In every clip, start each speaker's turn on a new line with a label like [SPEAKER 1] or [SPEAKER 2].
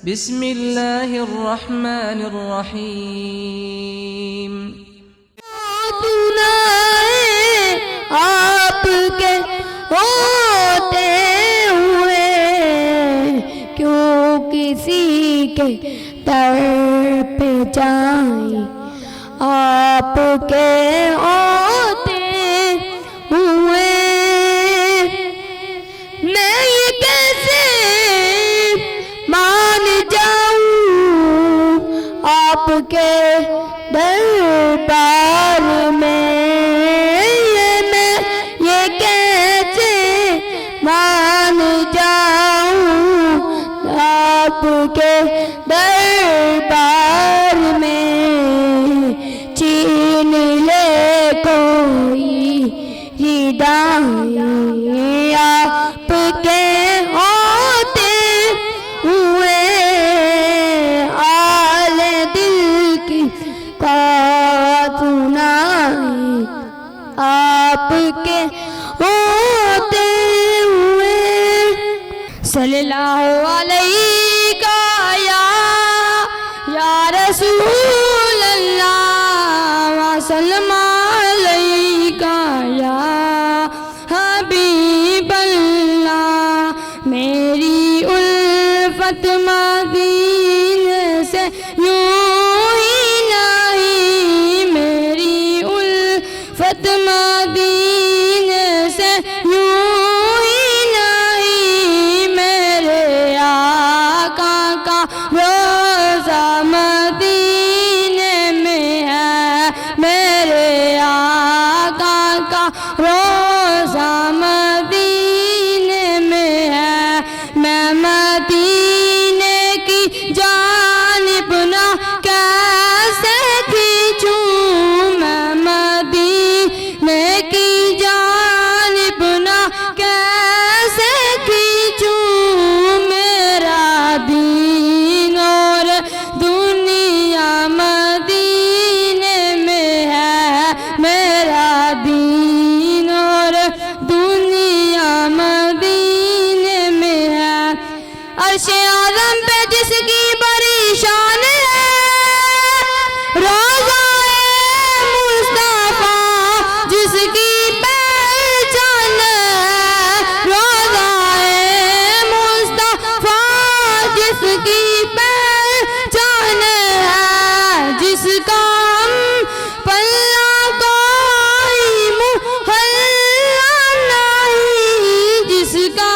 [SPEAKER 1] بسم اللہ الرحمن الرحیم۔
[SPEAKER 2] آپ کے ہوتے ہوئے کیوں کسی کے در پہ جائیں، آپ کے ہوتے ہوئے میں یہ کیسے مان جاؤں، آپ کے دربار میں میں یہ کیسے مان جاؤں، آپ کے دربار میں چھین لے کوئی ہدایت، آپ کے ہوتے ہوئے آل دل کی بات سنائیں، آپ کے ہوتے ہوئے صلی اللہ علیہ یا رسول اللہ وسلم علیہ یا حبیب اللہ، میری الفت مدینے سے یوں ہی نہیں، میری الفت مدینے سے یوں ہی نہیں، میرے آقا کا روضہ مدینے میں ہے، میرے آقا کا روضہ مدینے میں ہے، میں مدینے کی جانب نہ کیسے کھینچوں، میں مدینے کی جانب نہ کیسے کھینچوں، میرا دین اور دنیا مدینے میں ہے، میرا دین اور دنیا مدینے میں ہے، عرش اعظم پہ جس کی بڑی شان ہے، روضہ مصطفیٰ جس کی پہچان ہے، روضہ مصطفیٰ جس کی پہچان ہے، جس کا پلہ کوئی محلہ نہیں، جس کا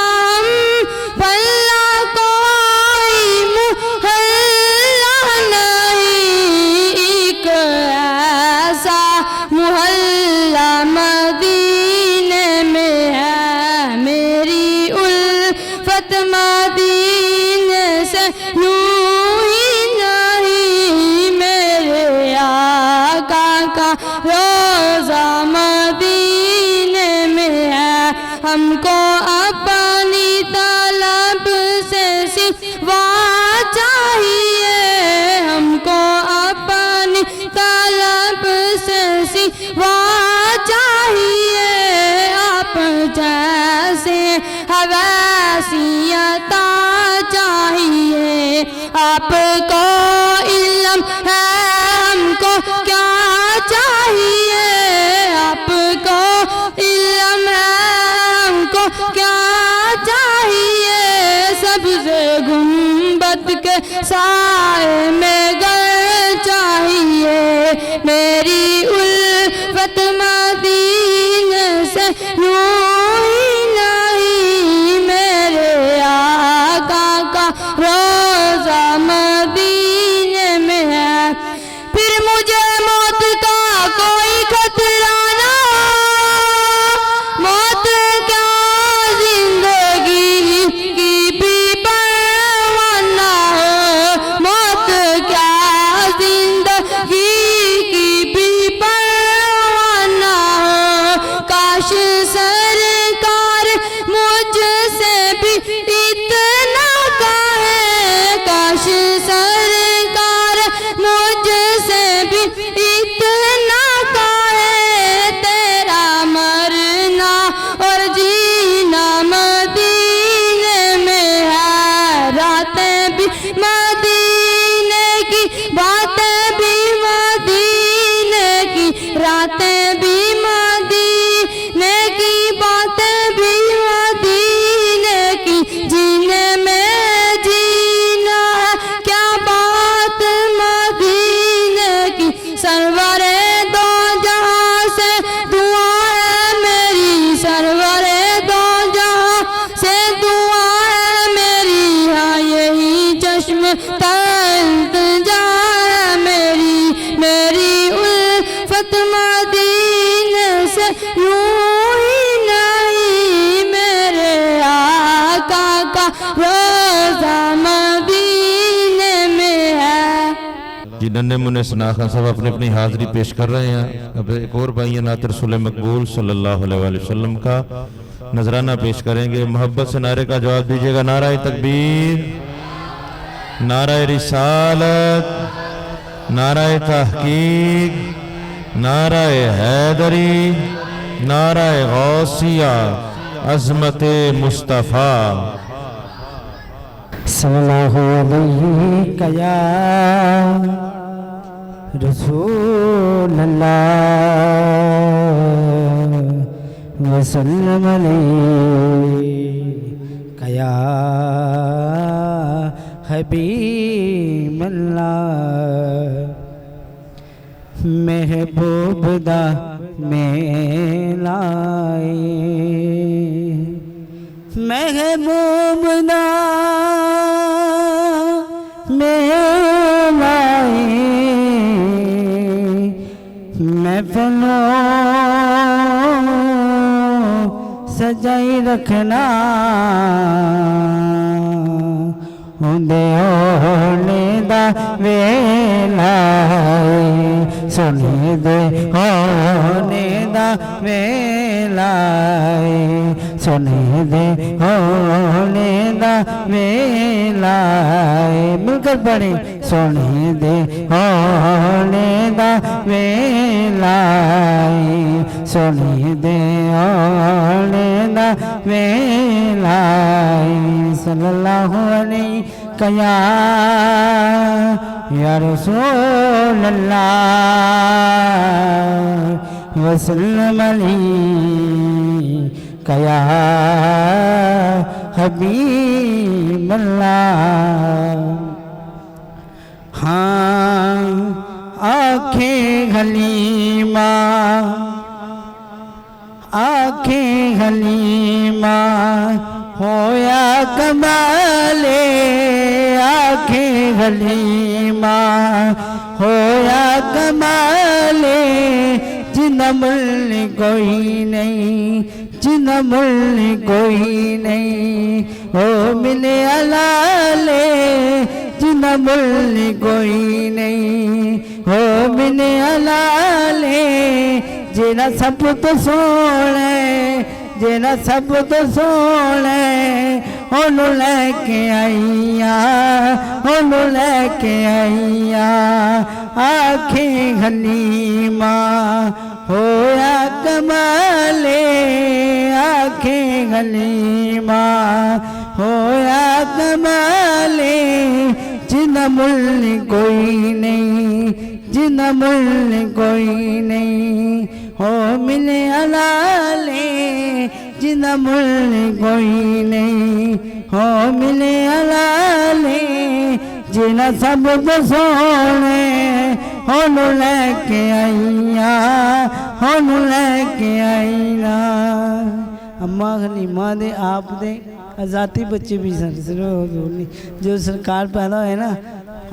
[SPEAKER 2] پلہ کوئی محلہ نہیں، ایک ایسا محلہ مدینے میں ہے، میری الفت مدینے سے یوں ہی نہیں، میرے آقا کا روضہ مدینے میں ہے، ہم کو اپنی طلب سے سوا چاہیے، ہم کو اپنی طلب سے سوا چاہیے، آپ جیسے حویسی عطا چاہیے، آپ کو علم ہے ہم کو کیا چاہیے، آپ کو علم ہے ہم کو کیا چاہیے، سبز گنبد کے سائے میں گھر چاہیے، میری الفت مدینے سے یوں ہی نہیں، میرے آقا کا روضہ مدینے میں ہے، پھر مجھے موت کا کوئی خطرہ نہ، موت کیا زندگی کی بھی پرواہ نہ ہو، موت کیا زندگی کی بھی پرواہ نہ ہو، کاش سرکار مجھ سے بھی اتنا کہے، کاش سرکار مجھ سے بھی اتنا کہے، تیرا مرنا اور جینا مدینے میں ہے، راتیں بھی روزہ مدینے میں ہے.
[SPEAKER 3] جی ننے منے سناخان صاحب اپنی اپنی حاضری پیش کر رہے ہیں. اب ایک اور بھائی نعت رسول مقبول صلی اللہ علیہ وآلہ وسلم کا نذرانہ پیش کریں گے. محبت سے نعرے کا جواب دیجئے گا. نعرہ تکبیر، نعرہ رسالت، نعرہ تحقیق، نعرہ حیدری، نعرہ غوثیہ، عظمت مصطفیٰ.
[SPEAKER 4] صلی اللہ علیہ یا رسول اللہ وسلم علیہ یا حبیب اللہ. محبوب دا میں لائے، محبوب دا میں لائے، محفلوں سجائی رکھنا ہوندے ہونے دا ویلا، سنے دے ہونے دا ویلا، سنے دے ہونے دا ویلا. مل کر پڑھیں. سنے دے ہونے دا ویلا، سنے دے ہونے دا ویلا. صلی اللہ علیہ یا رسول اللہ وسلم علیہ یا حبیب اللہ. ہاں آنکھیں حلیمہ، آنکھیں حلیمہ ہویا کمالے، آنکھیں حلیمہ ہویا کمالے. جنہ مل کوئی نہیں، جنہ مل کوئی نہیں، او ملے علالے. جنہ مل کوئی نہیں، او ملے علالے. جنہ سب تو سونے، جنہ سب تو سونے، انہوں لے کے آئیاں، انہوں لے کے آئیاں. آنکھیں حلیمہ ہویا کمالے، آنکھیں حلیمہ ہویا کمالے. جنہ مل کوئی نہیں، جنہ مل کوئی نہیں، ہو ملے علالے. جنہ مل کوئی نہیں، ہو ملے علالے. جنہ سب تو سونے، انہوں لے کے آئیاں، انہوں لے کے آئیاں. اماں حلیمہ دے آپ دے ذاتی بچے بھی جو سرکار پیدا ہوئے نا.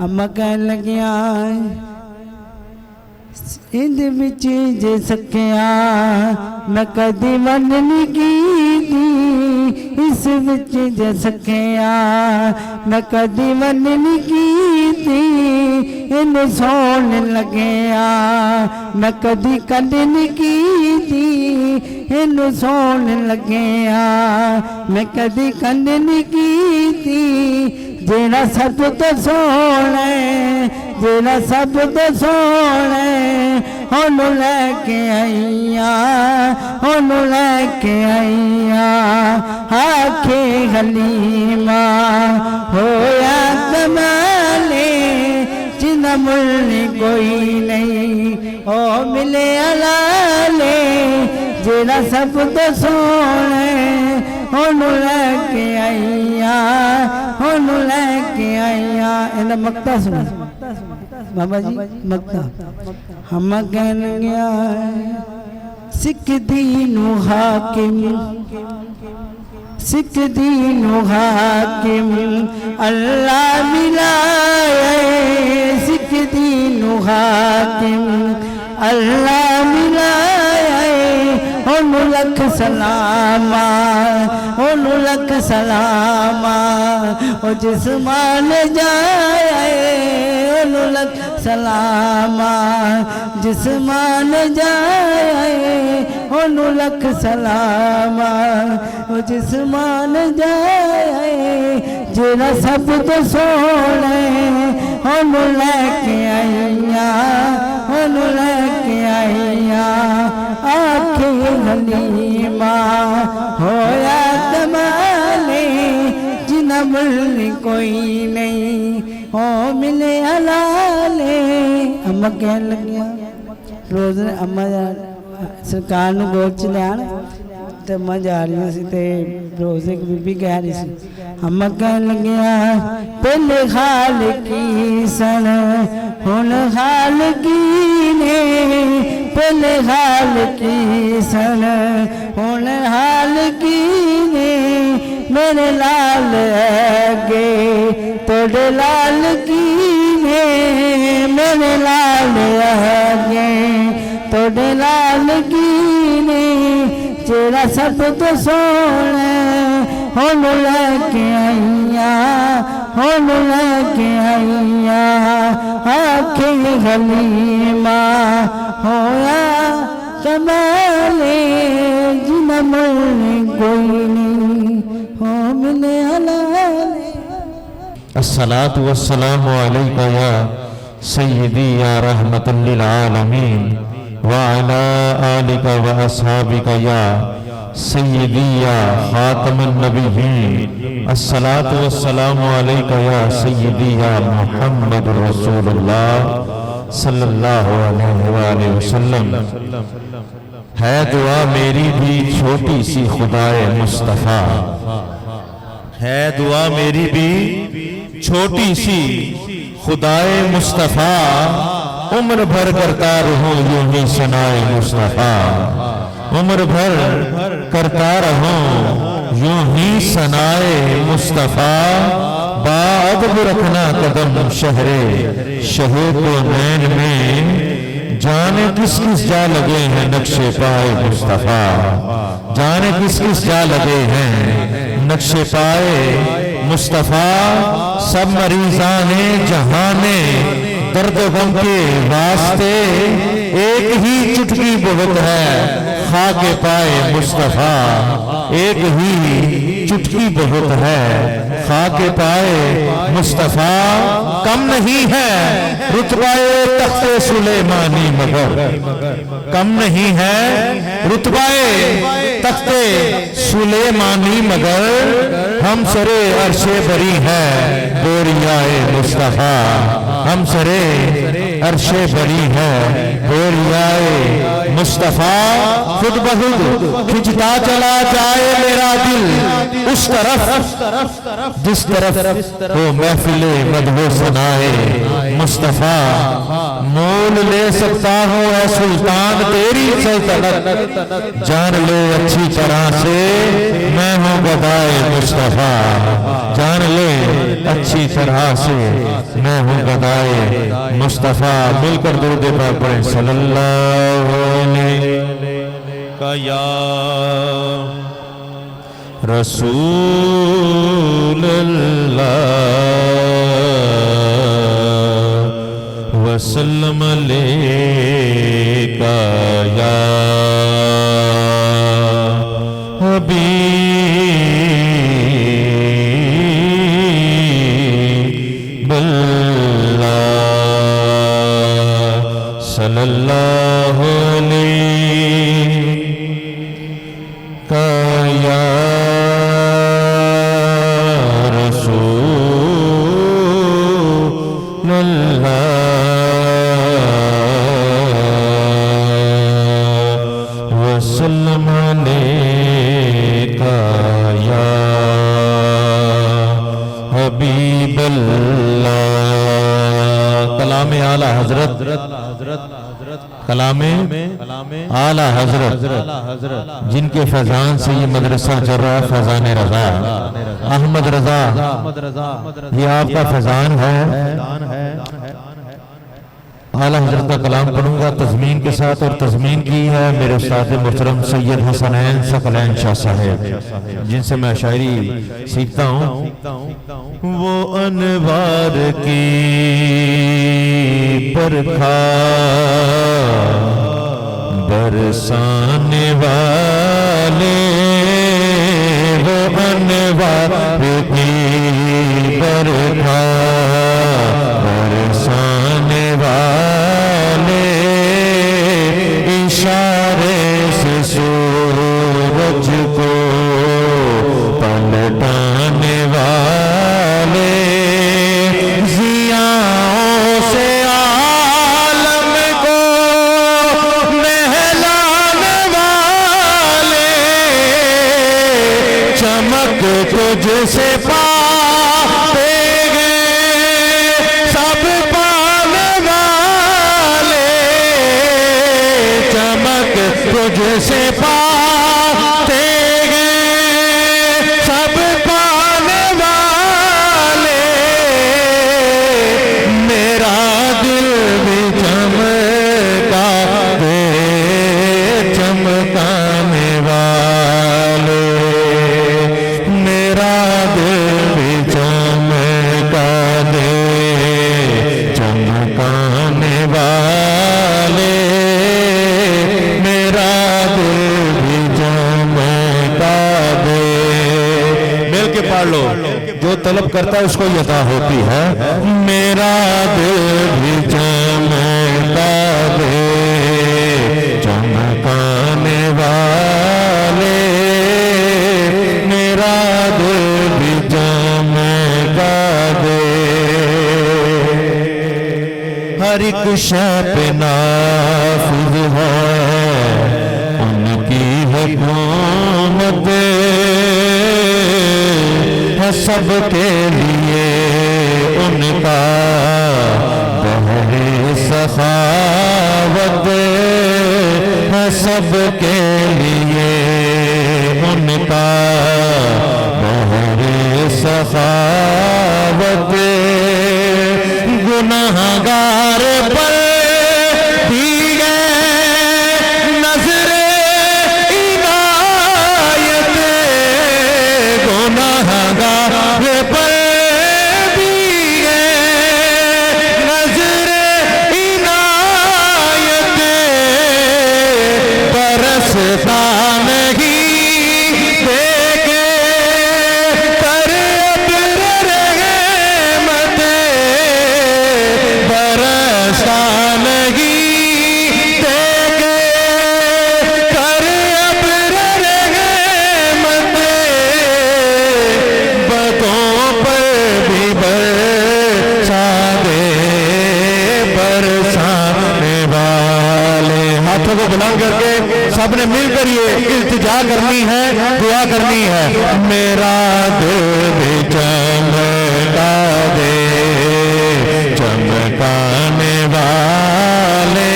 [SPEAKER 4] اماں کہنے لگیاں اند بچ جے سکیاں میں کدی ون نہیں کیتی، اس بچ جے سکیاں میں کدی ون نہیں کیتی. انہوں سون لگیا میں کدی کد نہیں کیتی، انہوں سون لگیا میں کدی کد نہیں کیتی. جیڑا سب تو سونے، جیڑا سب تو سونے، انہوں لے کے آئیاں، انہوں لے کے آئیاں. آنکھیں حلیمہ ہویا کمالے، جنہ مل کوئی نہیں، او ملے علالے. جیڑا سب تو سونے، انہوں لے کے آئیاں، انہوں لے کے آئیاں. انہاں مقطع سنا بابا جی، مقطع. ہم کہنے گیا سکھ دین و حاکم، سکھ دین و حاکم اللہ ملائے. سکھ دین و حاکم اللہ ملائے. انہوں لکھ سلامہ، انہوں لکھ سلامہ، او جسمان جائے انو لکھ سلاما جسمان جائے انو لکھ سلاما او جسمان جائے جڑا سب تو سونے انو لے کے آئیاں انو لے کے آئیاں آنکھیں حلیمہ ہویا کمالے جنہ ملنے کوئی نہیں ہو ملے حلالے اماں کہنے لگیا روز اماں سرکار نو گوچ لے آنا تے اماں جا رہی سی تے روز ایک بی بی کہہ رہی سی اماں کہنے لگیا پہلے خالقی سن ہن خالقی نے پہلے خالقی سن ہن خالقی نے میرے لال آگے توڑے لال کی نے میرے لال آگے توڑے لال کی نے جیڑا سب تو سونے ہن لے کے آئیاں ہن لے کے آئیاں آنکھیں حلیمہ ہویا کمالے جنہ ملنے کوئی نہیں ہو ملے حلالے
[SPEAKER 3] الصلاة والسلام علیکہ یا سیدی یا رحمت للعالمین وعلى آلك وأصحابك يا سيدي يا خاتم النبيين الصلاة والسلام عليك يا سيدي يا محمد رسول الله صلی اللہ علیہ وآلہ وسلم. ہے دعا میری بھی چھوٹی سی خدائے مصطفیٰ ہے دعا میری بھی چھوٹی سی خدائے مصطفیٰ عمر بھر کرتا رہوں یوں ہی ثنائے مصطفیٰ عمر بھر کرتا رہوں یوں ہی ثنائے مصطفیٰ بادب رکھنا قدم شہر و نین میں جانے کس کس جا لگے ہیں نقش پائے مصطفیٰ جانے کس کس جا لگے ہیں نقش پائے مصطفیٰ سب مریضان جہانے درد غم کے واسطے ایک ہی چٹکی بہت ہے خاک پائے مصطفیٰ ایک ہی چٹکی بہت ہے خاک پائے مصطفیٰ کم نہیں ہے رتبہ تخت سلیمانی مگر کم نہیں ہے رتبہ تخت سلیمانی مگر ہم سرے عرش بری ہے بوریائے مصطفیٰ ہم سرے عرش بری ہے بوریائے مصطفیٰ خود بخود کھنچتا چلا جائے میرا دل اس طرف جس طرف وہ محفل مدح ثنائے مصطفیٰ مول لے سکتا ہوں اے سلطان تیری سلطنت جان لے اچھی طرح سے میں ہوں گدائے مصطفیٰ جان لے اچھی طرح سے میں ہوں گدائے مصطفیٰ مل کر درود پاک پڑھیں صلی اللہ علیہ یا رسول اللہ وسلم علیکہ یا حبیب اللہ صلی اللہ علیہ یا رسول اللہ وسلم علیکہ یا حبیب اللہ. کلام اعلیٰ حضرت کلام اعلیٰ حضرت جن کے فیضان سے یہ مدرسہ چل رہا ہے فیضان رضا احمد رضا یہ آپ کا فیضان ہے اعلیٰ حضرت کا کلام پڑھوں گا تضمین کے ساتھ، اور تضمین کی ہے میرے استاد محترم سید حسنین ثقلین شاہ صاحب، جن سے میں شاعری سیکھتا ہوں۔ وہ انوار کی برکھا برسانے والے، وہ انوار کی برکھا برسانے والے، اشارے سے سورج کو پلٹانے والے، ضیاؤں سے عالم کو نہلانے والے، چمک تجھ سے پاتے تجھ سے پاتے ہیں سب پانے والے، میرا دل بھی چمکا دے چمکانے والے، میرا دل بھی چمکا دے چمکانے والے، پڑھ لو، جو طلب کرتا ہے اس کو عطا ہوتی ہے، میرا دل بھی چمکا دے چمکانے والے، میرا دل بھی چمکا دے، ہر ایک شے پہ نافذ ہے ان کی حکومت، سب کے لیے ان کا بحر سخاوت، سب کے لیے ان کا بحر سخاوت، گناہگار پر دی گئے نظر عنایت، گناہگار پر دی گئے نظر عنایت، برستا نہیں دیکھے کر ابر رحمت، برستا نہیں دیکھے کر ابر رحمت، بدوں پر بھی برسا دے برسانے والے۔ ہاتھوں کو بلند کر کے سب نے مل کر یہ التجا کرنی ہے، دعا کرنی ہے، میرا دل بھی چمکا دے چمکانے والے،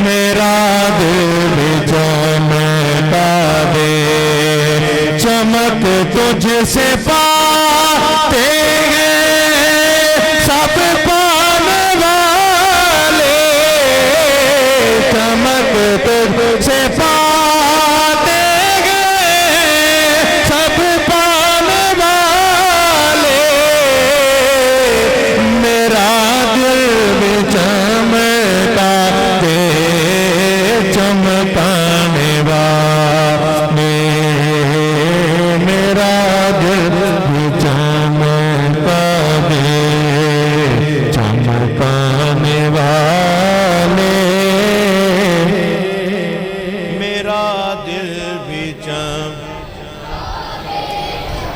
[SPEAKER 3] میرا دل بھی چمکا دے، چمک تجھ سے پاتے ہیں سب پانے والے، چمک تجھ سے پاتے ہیں سب پانے والے، میرا دل بھی چمکا دے چمکانے والے، میرا دل بھی چمکا دے چمکانے والے، میرا دل بھی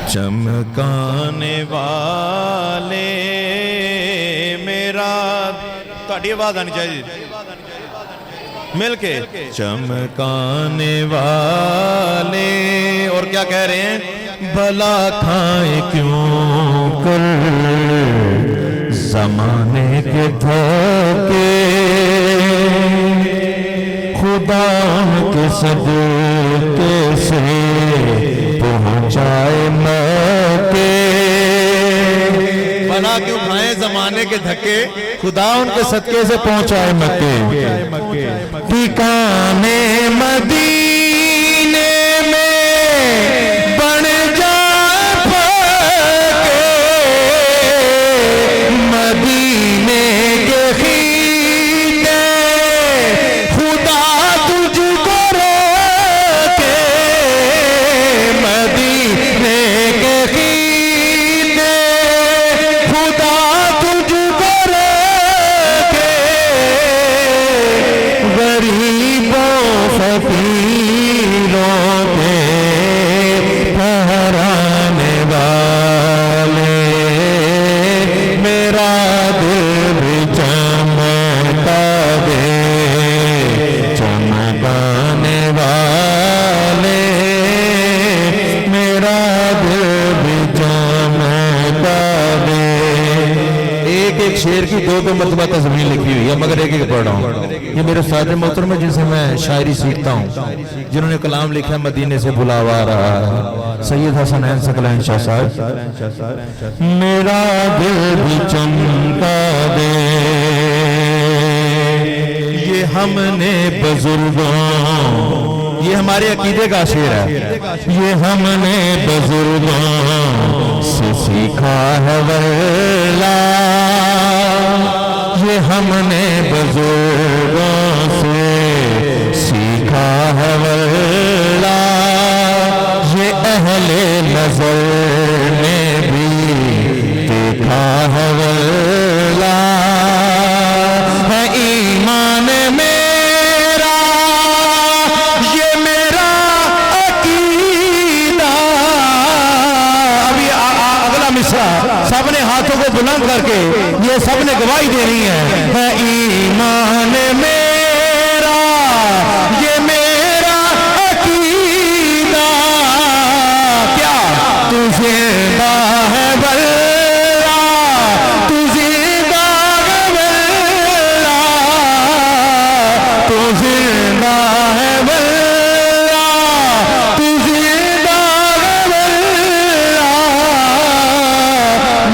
[SPEAKER 3] چمکانے والے، میرا تہاڈی آواز آنی چاہیے مل کے، چمکانے والے، اور کیا کہہ رہے ہیں، بھلا کھائیں کیوں کر زمانے کے دھوکے، خدا کے صدقے سے پہنچائے موقع، بھلا کیوں کھائیں زمانے کے دھکے خدا ان کے صدقے سے پہنچائے مکے ٹھکانے مدینے میں بن جائے پکے مدینے کے خیتے خدا تجھ کو روکے مدینے کے خیتے خدا تجھ کو روکے غریبوں فقیروں کے ٹھہرانے والے میرا دل بھی چمکا دے چمکانے والے میرا دل بھی چمکا دے۔ ایک ایک شعر کی دو مرتبہ تضمین لکھی ہوئی ہے مگر ایک ایک پڑھ رہا ہوں۔ یہ میرے اساتذہ محترم ہے جن سے میں شاعری سیکھتا ہوں، جنہوں نے کلام لکھا ہے مدینے سے بلاوا رہا ہے، سید حسن عین ثقلین شاہ صاحب۔ میرا دل بھی چمکا دے یہ ہم نے بزرگوں، یہ ہمارے عقیدے کا شعر ہے، یہ ہم نے بزرگوں سے سیکھا ہے واللہ، یہ ہم نے بزرگوں سے سیکھا ہے واللہ، یہ اہل نظر نے بھی دیکھا ہے واللہ، ہے ایمان میرا یہ میرا عقیدہ۔ ابھی اگلا مصرع سب نے ہاتھوں کو بلند کر کے یہ سب نے گواہی دینی ہے ایمان میرا یہ میرا عقیدہ، کیا تو زندہ ہے واللہ، تو زندہ ہے واللہ، تو زندہ ہے واللہ، تو زندہ ہے واللہ،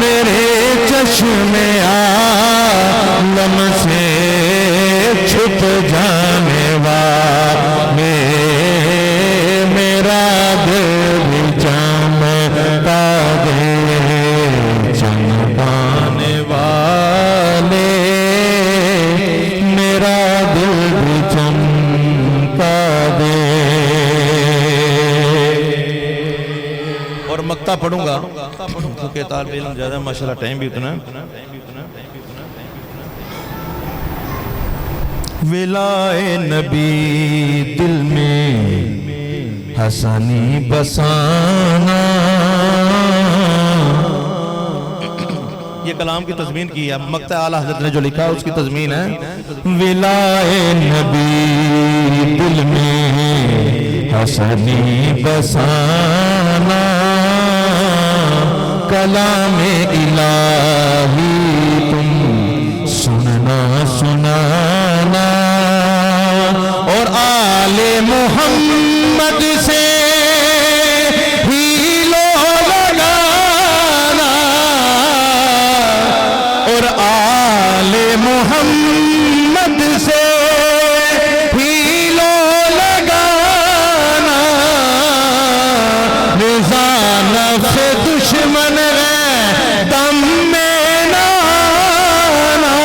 [SPEAKER 3] میرے چشم عالم سے چھپ جانے والے میرا دل بھی چمکا دے چمکانے والے میرا دل بھی چمکا دے۔ اور مقطع پڑھوں گا کیونکہ طالب علم زیادہ ماشاءاللہ ٹائم بھی اتنا ولائے نبی دل میں حسنی بسانا، یہ کلام کی تضمین کی ہے، مقطع اعلیٰ حضرت نے جو لکھا اس کی تضمین ہے ولائے نبی دل میں حسنی بسانا، کلام الہی تم سننا سنانا، اور آل محمد سے ہی لو لگانا، اور آل محمد سے ہی لو لگانا، رضا نفس دشمن ہے دم میں نہ آنا،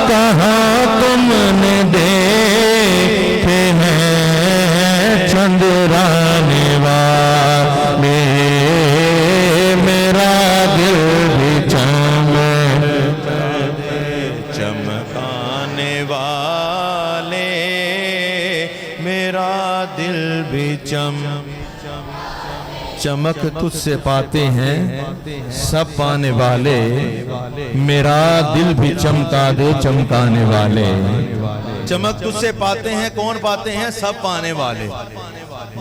[SPEAKER 3] کہاں تم نے دیکھے ہیں چندرانے والے میرا دل بھی چمکانے والے میرا دل بھی چمک تجھ سے پاتے ہیں سب پانے والے میرا دل بھی چمکا دے چمکانے والے۔ چمک تجھ سے پاتے ہیں، کون پاتے ہیں؟ سب پانے والے،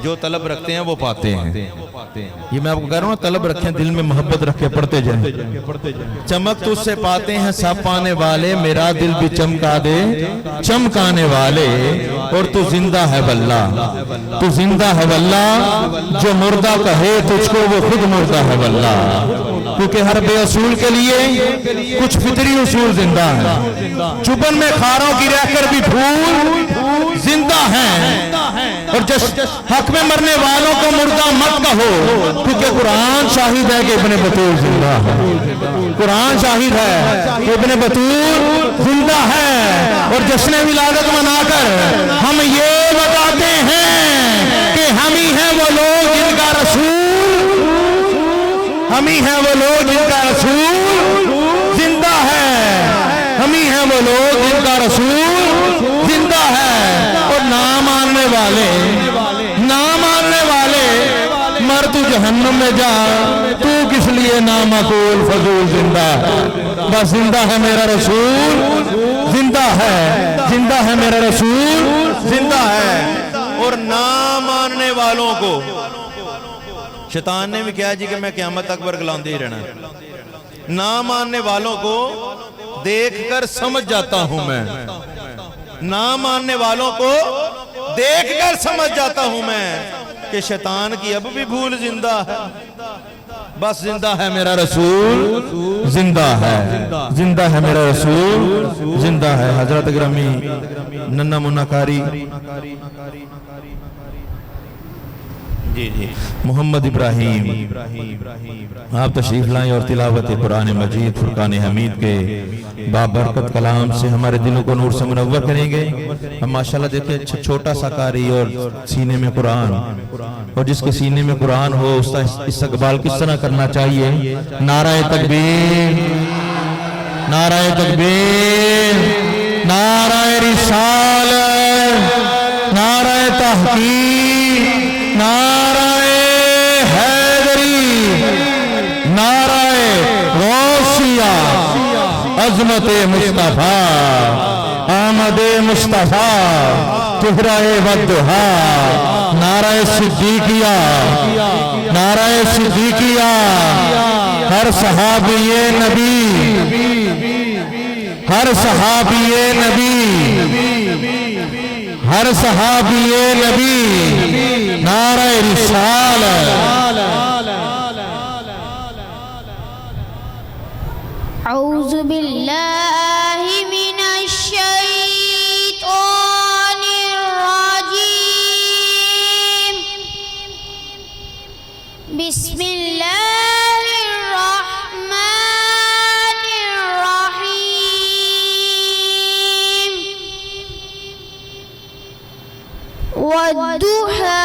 [SPEAKER 3] جو طلب رکھتے ہیں وہ پاتے ہیں۔ یہ میں آپ کو کہہ رہا ہوں، طلب رکھیں، دل میں محبت رکھ کے پڑھتے جائیں۔ چمک تجھ سے پاتے ہیں سب پانے والے، میرا دل بھی چمکا دے چمکانے والے، اور تو زندہ ہے واللہ، تو زندہ ہے واللہ، جو مردہ کہے تجھ کو وہ خود مردہ ہے واللہ۔ کیونکہ ہر بے اصول کے لیے کچھ فطری اصول زندہ ہیں. چبن میں خاروں کی رہ کر بھی پھول زندہ ہیں. اور جس حق میں مرنے والوں کو مردہ مت کہو، کیونکہ قرآن شاہد ہے کہ ابن بطول زندہ ہے. قرآن شاہد ہے کہ ابن بطول زندہ ہے. اور جشن ولادت منا کر ہم یہ بتاتے ہیں کہ ہم ہی ہیں وہ لوگ جن کا رسول، ہم ہی ہیں وہ لوگ جن کا رسول زندہ ہے. ہم ہی ہیں وہ لوگ جن کا رسول زندہ ہے. اور نہ ماننے والے مر تو جہنم میں جا، تو کس لیے نامعقول فضول زندہ ہے. بس زندہ ہے میرا رسول، زندہ ہے، زندہ ہے میرا رسول، زندہ ہے. اور نہ ماننے والوں کو شیطان نے بھی کہا جی کہ میں قیامت تک برگلاندے ہی رہنا. نہ ماننے والوں کو دیکھ کر سمجھ جاتا ہوں میں، نہ ماننے والوں کو دیکھ کر سمجھ جاتا ہوں میں کہ شیطان کی اب بھی بھول زندہ ہے. بس زندہ ہے میرا رسول، زندہ ہے، زندہ ہے میرا رسول، زندہ ہے. حضرت گرامی ننہ منہ کاری جی محمد ابراہیم آپ تشریف لائیں اور تلاوت قرآن مجید فرقان حمید کے بابرکت کلام سے ہمارے دلوں کو نور سے منور کریں گے. ہم ماشاءاللہ دیکھیں چھوٹا سا قاری اور سینے میں قرآن، اور جس کے سینے میں قرآن ہو اس کا استقبال کس طرح کرنا چاہیے. نعرہ تکبیر، نعرہ تکبیر، نعرہ رسالت، نعرہ تحقیق، نعرہ حیدری، نعرہ غوثیہ، عظمت مصطفیٰ، آمد مصطفیٰ، چہرہ والضحا، نعرہ صدیقیہ، نعرہ صدیقیہ. ہر صحابی نبی، ہر صحابی نبی، ہر صحابی نبی، نعرہ رسالت.
[SPEAKER 2] اعوذ باللہ من الشیطان الرجیم. بسم اللہ الرحمن الرحیم. والضحى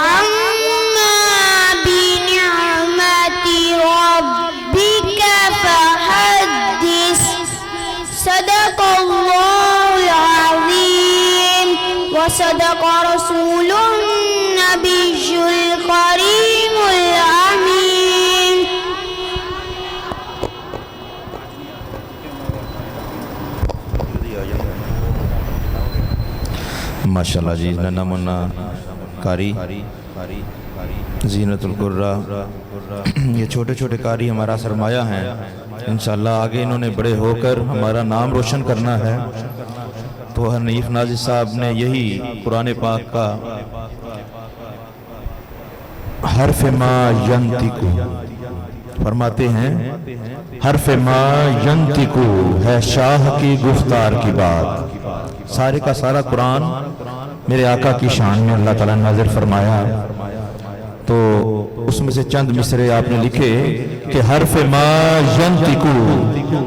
[SPEAKER 2] وأما بنعمة ربك فحدث صدق الله العظيم وصدق رسول النبي الكريم الأمين.
[SPEAKER 3] ماشاءاللہ جی ننا منا کاری زینت القرہ یہ چھوٹے چھوٹے کاری ہمارا سرمایہ ہیں. انشاءاللہ آگے انہوں نے بڑے ہو کر ہمارا نام روشن کرنا ہے. تو حنیف ناظر صاحب نے یہی قرآن پاک کا حرف ما ینطقو فرماتے ہیں، حرف ما ینطقو ہے شاہ کی گفتار کی بات. سارے کا سارا قرآن میرے آقا کی شان میں اللہ تعالیٰ نے نازل فرمایا. تو اس میں سے چند مصرے آپ نے لکھے کہ حرف ما ینطقو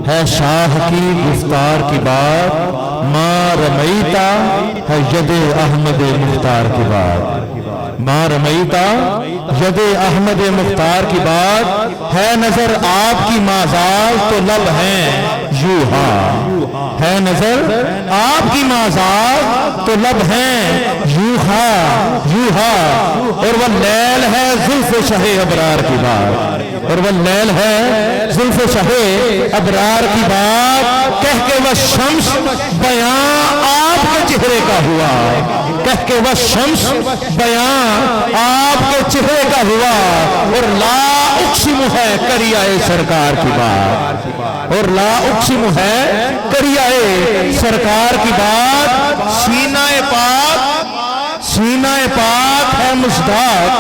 [SPEAKER 3] ہے شاہ کی گفتار کی بات، ما رمیتا ہے ید احمد مختار کی بات، ما رمیتا ید احمد مختار کی بات. ہے نظر آپ کی مازال تو لب ہیں یوہا، ہے نظر آپ کی مازال تو لب ہیں یوہا یوہا. اور وہ لیل ہے زلف شاہ ابرار کی بات، اور وہ لیل ہے زلف شاہ ابرار کی بات. کہہ کے وہ شمس بیان آپ کے چہرے کا ہوا، کہہ کے وہ شمس بیان آپ کے چہرے کا ہوا. اور لا اقسم ہے کریائے سرکار کی بات، اور لا اقسم ہے کریائے سرکار کی بات. سینہ پاک سینہ پاک ہے مصداق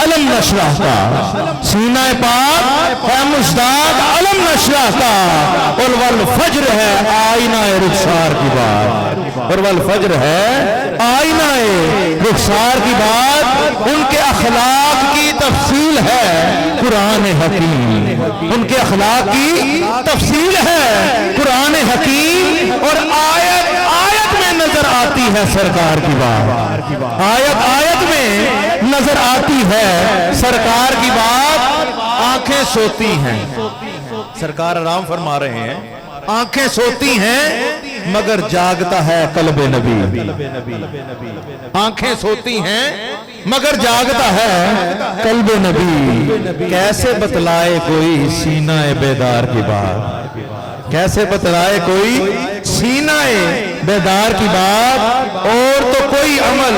[SPEAKER 3] علم نشرہ کا، سینہ پاک ہے مصداق علم نشرہ کا. اور والفجر ہے آئینہ رخسار کی بات، اور والفجر ہے آئینہ رخسار کی بات. ان کے اخلاق کی تفصیل ہے قرآن حکیم، ان کے اخلاق کی تفصیل ہے قرآن حکیم. اور آیت آیت میں نظر آتی ہے سرکار کی بات، آیت آیت میں نظر آتی ہے سرکار کی بات. آنکھیں سوتی ہیں، سرکار آرام فرما رہے ہیں، آنکھیں سوتی ہیں مگر جاگتا ہے قلب نبی. آنکھیں سوتی ہیں مگر جاگتا ہے قلب نبی. کیسے بتلائے کوئی سینہ بیدار کی بات، کیسے بتلائے کوئی سینہ بیدار کی بات. اور تو کوئی عمل،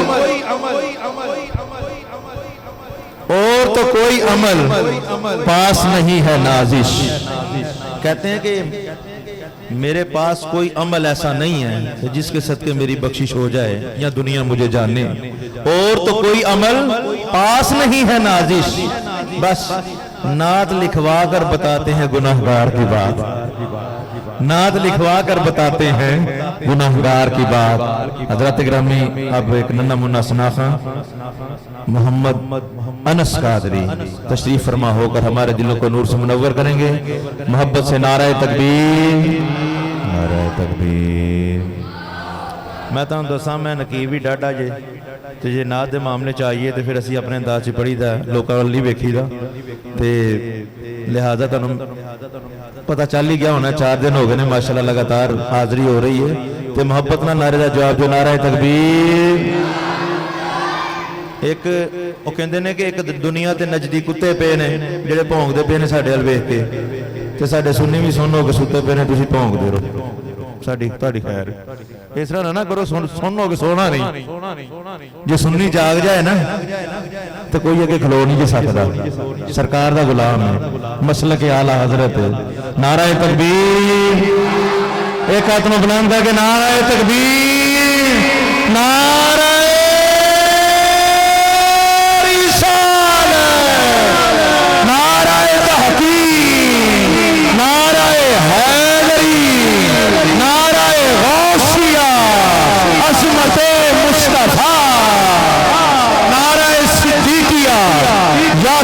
[SPEAKER 3] اور تو کوئی عمل پاس نہیں ہے نازش. کہتے ہیں کہ میرے پاس کوئی عمل ایسا نہیں ہے جس کے صدقے میری بخشش ہو جائے یا دنیا مجھے جانے. اور تو کوئی عمل پاس نہیں ہے نازش. بس نعت لکھوا کر بتاتے ہیں گناہگار کی بات، نعت لکھوا کر بتاتے ہیں گناہگار کی بات. حضرت گرامی اب ایک ننھا منا سناخا محمد انس قادری تشریف فرما ہو کر ہمارے دلوں کو نور سے منور کریں گے. محبت سے نعرہ تکبیر، نعرہ تکبیر. میں تو دساں میں نقیب ہی ڈاڈا جے تے جے نعت دے معاملے چاہیے تے پھر اسی اپنے انداز چ پڑھی دا، لوکاں ول نہیں ویکھی دا. تے لہذا تانوں پتہ چل ہی گیا ہونا 4 دن ہو گئے نے ماشاءاللہ لگاتار حاضری ہو رہی ہے. تے محبت نال نعرے دا جواب جو نعرہ تکبیر. ایک وہ کہندے نے کہ ایک دنیا تے نجدی کتے پے نے جڑے بھونکدے پے نے ساڈے ول ویکھ کے، تے ساڈے سنی بھی سن ہو کے ستے پے نے، تسی بھونکدے رہو. ساڈی تہاڈی خیر اس طرح نہ کرو، سن ہو کے سونا نہیں. جے سنی جاگ جائے نا تو کوئی اگے کھلو نہیں جے سکدا. سرکار دا غلام ہے، مسلک اعلی حضرت. نعرہ تکبیر. ایک ہاتھ میں بلند کر کے نعرہ تکبیر، نعرہ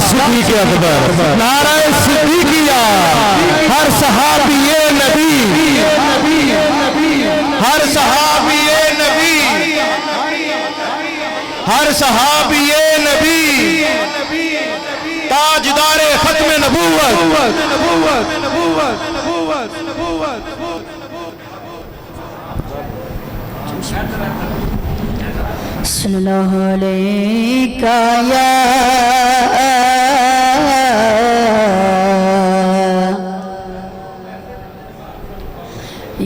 [SPEAKER 3] صدیق اکبر، نعرہ صدیقیہ. ہر صحابی نبی، ہر صحابی نبی، ہر صحابی نبی
[SPEAKER 2] صلی اللہ علیہ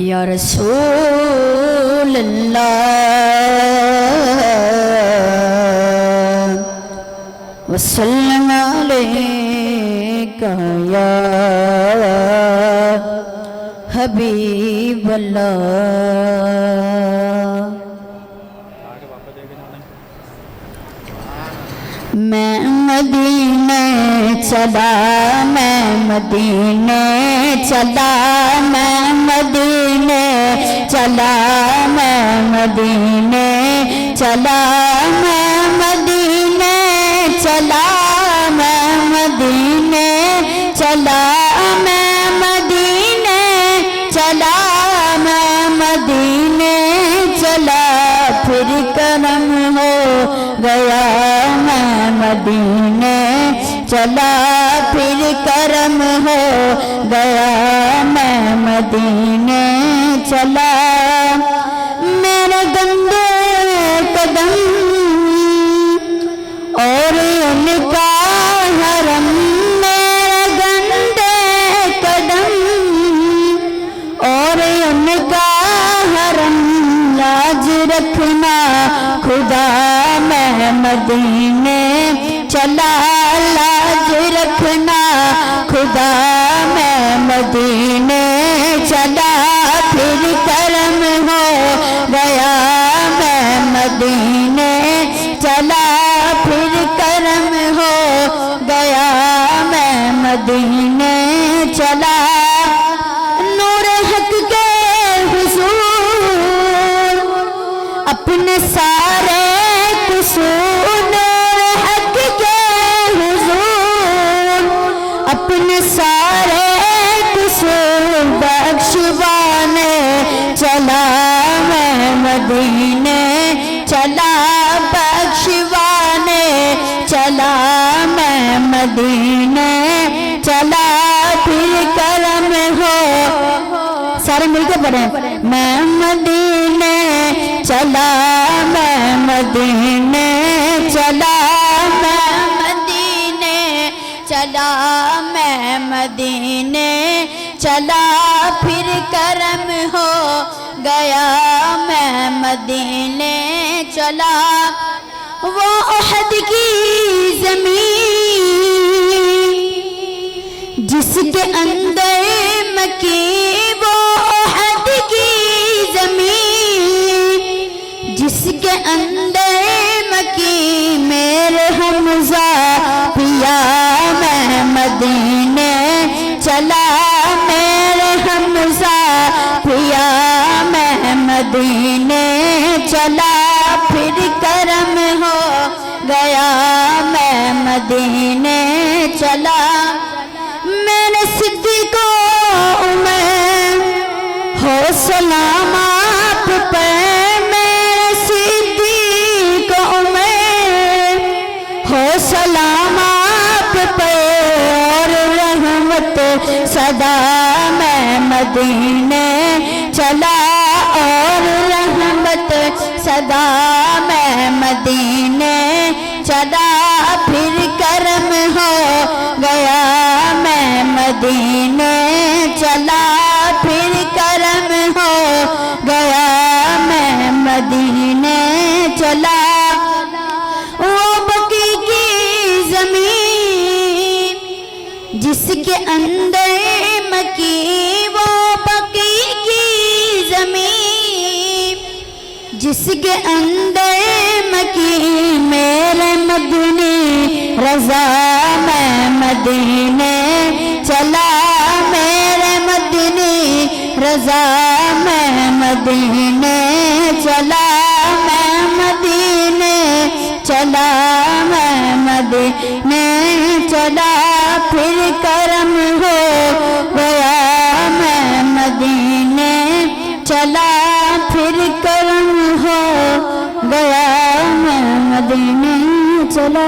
[SPEAKER 2] یا رسول اللہ وسلم علیک یا حبیب اللہ میں مدینے چلا میں مدینے چلا میں مدینے چلا میں مدینے چلا میں مدینے چلا میں مدینے چلا میں مدینے چلا میں مدینے چلا پھر کرم ہو گیا میں مدینے چلا پھر کرم ہو گیا میں مدینے چلا میرے گندے قدم اور ان کا حرم میرے گندے قدم اور ان کا حرم لاج رکھنا خدا میں مدینے چلا لاج رکھنا خدا میں مدینے چلا پھر کرم ہو گیا میں مدینے چلا پھر کرم ہو گیا میں مدینے چلا نور حق کے حضور اپنے سارے قصور نور حق کے حضور اپنے سارے قصور بخشوانے چلا میں مدینے چلا بخشوانے چلا میں مدینے چلا پھر کرم ہو سارے مل کے پڑھیں میں مدینے چلا میں مدینے چلا میں مدینے چلا میں مدینے چلا پھر کرم ہو گیا میں مدینے چلا وہ احد کی زمین جس کے اندر مکی وہ احد کی زمین جس کے اندر مکی میرے حمزہ پیا میں مدینے چلا میرے حمزہ پیا میں مدینے چلا پھر کرم ہو گیا میں مدینے چلا میرے صدیق و عمر ہو سلام آپ پر میرے صدیق و عمر ہو سلام آپ پر اور رحمت صدا میں مدینے چلا اور رحمت صدا میں مدینے چلا پھر کرم ہو گیا میں مدینے چلا پھر کرم ہو گیا میں مدینے چلا وہ بقی کی زمین جس کے اندر مکی وہ بقی کی زمین جس کے اندر مکی میرے مدنی رضا میں مدینے چلا میرے مدنی رضا میں مدینے چلا میں مدینے چلا میں مدینے چلا پھر کرم ہو گیا میں مدینے چلا پھر کرم ہو گیا میں مدینے چلا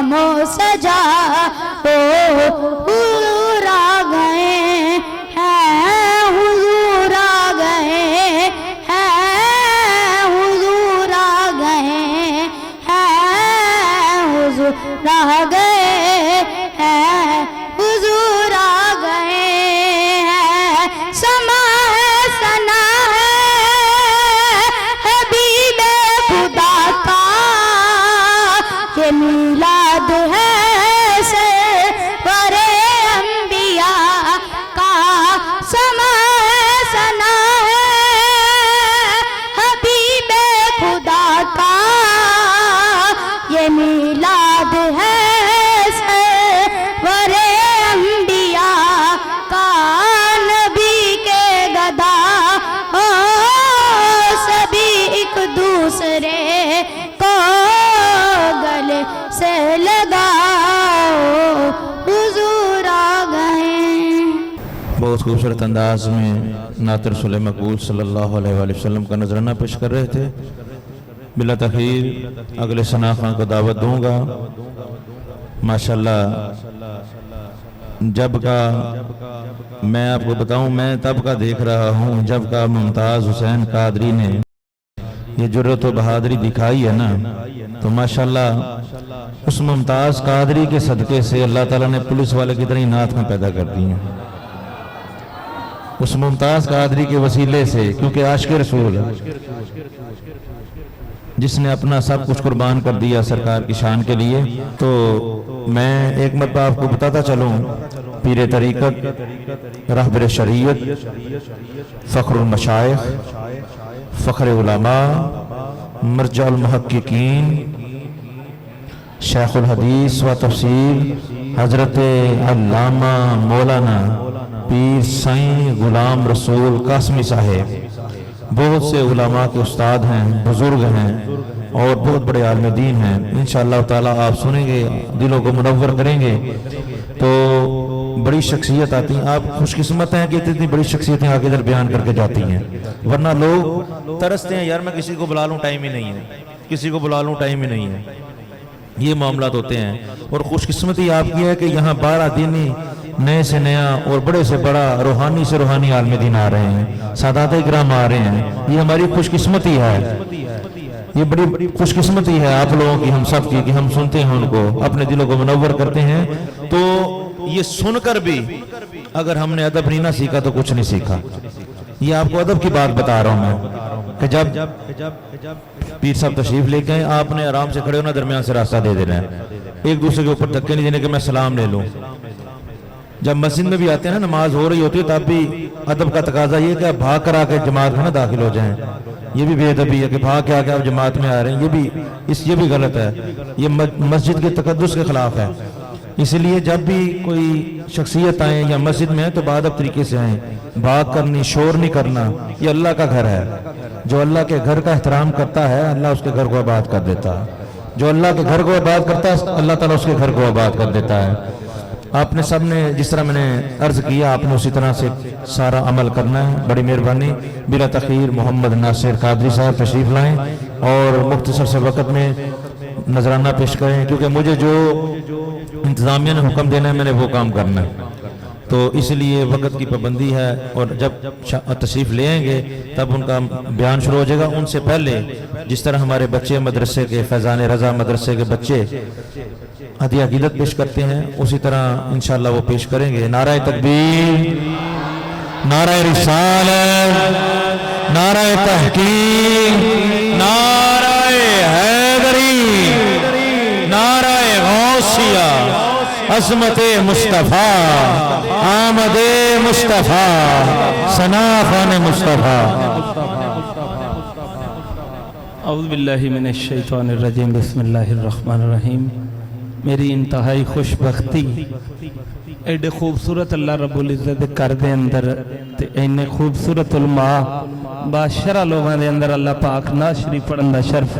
[SPEAKER 2] غموں سے جا حضور آ گئے ہیں حضور آ گئے ہیں حضور آ گئے ہیں حضور آ گئے ہیں حضور آ گئے ہیں سما ہے ثنا ہے حبیب خدا کا یہ میلاد ہے سرور انبیاء کا سما ہے ثنا ہے حبیب خدا کا یہ میلاد ہے سرور انبیاء کا نبی کے گدا ہو سبھی ایک دوسرے کو گلے سے لگاؤ حضور آ گئے.
[SPEAKER 3] بہت خوبصورت انداز میں نعت رسول مقبول صلی اللہ علیہ وآلہ وسلم کا نذرانہ پیش کر رہے تھے. بلا تاخیر اگلے ثنا خان کو دعوت دوں گا. ماشاءاللہ جب کا میں آپ کو بتاؤں میں تب کا دیکھ رہا ہوں جب کا ممتاز حسین قادری نے یہ جرت و بہادری دکھائی ہے نا تو ماشاءاللہ اس ممتاز قادری کے صدقے سے اللہ تعالیٰ نے پولیس والے کی طرح نعت میں پیدا کر دی ہیں. اس ممتاز قادری کے وسیلے سے کیونکہ عاشق رسول جس نے اپنا سب کچھ قربان کر دیا سرکار کی شان کے لیے. تو میں ایک مرتبہ آپ کو بتاتا چلوں پیر طریقت رہبر شریعت فخر المشائخ فخر علماء مرجع المحققین شیخ الحدیث و تفسیر حضرت علامہ مولانا پیر سائیں غلام رسول قاسمی صاحب بہت سے علماء کے استاد ہیں بزرگ ہیں اور بہت بڑے عالم دین ہیں. انشاءاللہ تعالیٰ آپ سنیں گے دلوں کو منور کریں گے تو بڑی شخصیت آتی ہیں. آپ خوش قسمت ہیں کہ اتنی بڑی شخصیتیں آگے ادھر بیان کر کے جاتی ہیں ورنہ لوگ ترستے ہیں یار میں کسی کو بلا لوں ٹائم ہی نہیں ہے کسی کو بلا لوں ٹائم ہی نہیں ہے. یہ معاملات ہوتے ہیں اور خوش قسمتی آپ کی ہے کہ یہاں 12 دینی نئے سے نیا اور بڑے سے بڑا روحانی سے روحانی عالم دین آ رہے ہیں سادات اکرام آ رہے ہیں. یہ ہماری خوش قسمتی ہے یہ بڑی خوش قسمتی ہے آپ لوگوں کی ہم سب کی کہ ہم سنتے ہیں ان کو اپنے دلوں کو منور کرتے ہیں. تو یہ سن کر بھی اگر ہم نے ادب نہیں نہ سیکھا تو کچھ نہیں سیکھا. یہ آپ کو ادب کی بات بتا رہا ہوں میں کہ جب پیر صاحب تشریف لے کے آپ نے آرام سے کھڑے ہونا درمیان سے راستہ دے دینا ہے ایک دوسرے کے اوپر دھکے نہیں دینے کہ میں سلام لے لوں. جب مسجد میں بھی آتے ہیں نا نماز ہو رہی ہوتی ہے تب بھی ادب کا تقاضا یہ کہ آپ بھاگ کر آ کے جماعت میں نہ داخل ہو جائیں. یہ بھی بے ادبی ہے کہ بھاگ کے آ کے آپ جماعت میں آ رہے ہیں یہ بھی غلط ہے. یہ مسجد کے تقدس کے خلاف ہے. اس لیے جب بھی کوئی شخصیت آئیں یا مسجد میں ہے تو بادب طریقے سے آئیں. بھاگ کرنی شور نہیں کرنا. یہ اللہ کا گھر ہے. جو اللہ کے گھر کا احترام کرتا ہے اللہ اس کے گھر کو آباد کر دیتا ہے. جو اللہ کے گھر کو آباد کرتا ہے اللہ تعالیٰ اس کے گھر کو آباد کر دیتا ہے. آپ نے سب نے جس طرح میں نے عرض کیا آپ نے اسی طرح سے سارا عمل کرنا ہے. بڑی مہربانی. بلا تخیر محمد ناصر قادری صاحب تشریف لائیں اور مختصر سے وقت میں نذرانہ پیش کریں کیونکہ مجھے جو انتظامیہ نے حکم دینا ہے میں نے وہ کام کرنا ہے. تو اس لیے وقت کی پابندی ہے اور جب تشریف لے آئیں گے تب ان کا بیان شروع ہو جائے گا. ان سے پہلے جس طرح ہمارے بچے مدرسے کے فیضان رضا مدرسے کے بچے ہدیہ عقیدت پیش کرتے ہیں اسی طرح انشاءاللہ وہ پیش کریں گے. نعرہ تکبیر نعرہ رسالت نعرہ تحقیق نعرہ حیدری نعرہ غوثیہ عظمت مصطفیٰ آمد مصطفیٰ ثنا خان مصطفیٰ.
[SPEAKER 5] اعوذ باللہ من الشیطان الرجیم بسم اللہ الرحمن الرحیم. میری انتہائی خوش بختی ایڈے خوبصورت اللہ رب العزت کر دے اندر تے اینے خوبصورت علماء باشرہ لوگاں دے اندر اللہ پاک نعت شریف پڑھن دا شرف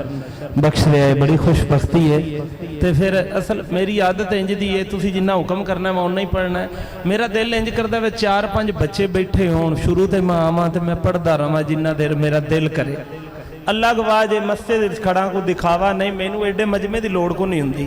[SPEAKER 5] بخش رہا ہے. بڑی خوش بختی ہے. تے پھر اصل میری عادت انج دی ہے تسی جنہ حکم کرنا ہے میں اُنہ ہی پڑھنا ہے. میرا دل انج کردا ہے 4-5 بچے بیٹھے ہون شروع تے میں آواں تے میں پڑھدا رہواں جنہ دیر میرا دل کرے. اللہ گواہ جے مسجد کھڑا کو دکھاوا نہیں مینوں ایڈے مجمع دی لوڑ کو نہیں ہوندی.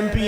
[SPEAKER 5] MP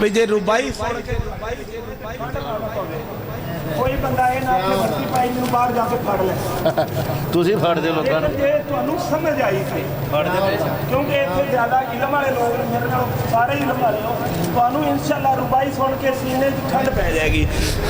[SPEAKER 5] ਵੀ ਜੇ ਰੁਬਾਈ ਸੁਣ ਕੇ
[SPEAKER 6] ਕੋਈ ਬੰਦਾ ਇਹ ਨਾ ਆਪਣੀ ਵਰਤੀ ਪਾਈ ਨੂੰ ਬਾਹਰ ਜਾ ਕੇ ਫੜ ਲੈ
[SPEAKER 3] ਤੁਸੀਂ ਫੜ ਦਿਓ ਲੋਕਾਂ ਨੂੰ
[SPEAKER 6] ਜੇ ਤੁਹਾਨੂੰ ਸਮਝ ਆਈ ਸੀ ਕਿਉਂਕਿ ਇੱਥੇ ਜ਼ਿਆਦਾ ਇਲਮ ਵਾਲੇ ਲੋਕ ਨੇ ਮੇਰੇ ਨਾਲ ਸਾਰੇ ਇਲਮ ਵਾਲੇ ਹੋ ਤੁਹਾਨੂੰ ਇਨਸ਼ਾਅੱਲਾ ਰੁਬਾਈ ਸੁਣ ਕੇ ਸੀਨੇ 'ਚ ਠੰਡ ਪੈ ਜਾਏਗੀ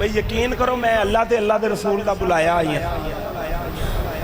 [SPEAKER 6] ਬਈ ਯਕੀਨ ਕਰੋ ਮੈਂ ਅੱਲਾ ਤੇ ਅੱਲਾ ਦੇ ਰਸੂਲ ਦਾ ਬੁਲਾਇਆ ਆਈ ਹਾਂ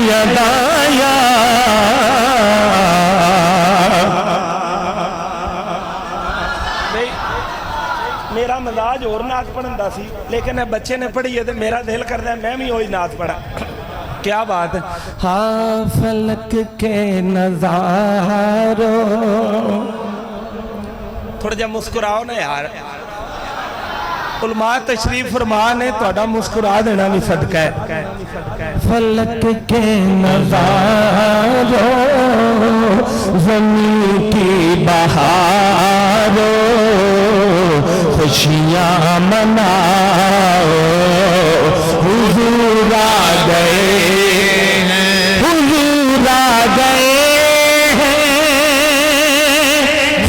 [SPEAKER 7] یدایا
[SPEAKER 6] میرا مزاج اور نعت پڑھن دا سی لیکن بچے نے پڑھی ہے تو میرا دل کرتا ہے میں بھی وہی نعت پڑھا کیا بات ہے
[SPEAKER 7] ہاں فلک کے نظاروں
[SPEAKER 6] تھوڑا جا مسکراؤ نا یار علماء تشریف فرما نے تھوڑا مسکرا دینا بھی صدقہ ہے
[SPEAKER 7] فلک کے نظاروں زمین کی بہاروں خوشیاں مناؤ حضور آ گئے حضور آ گئے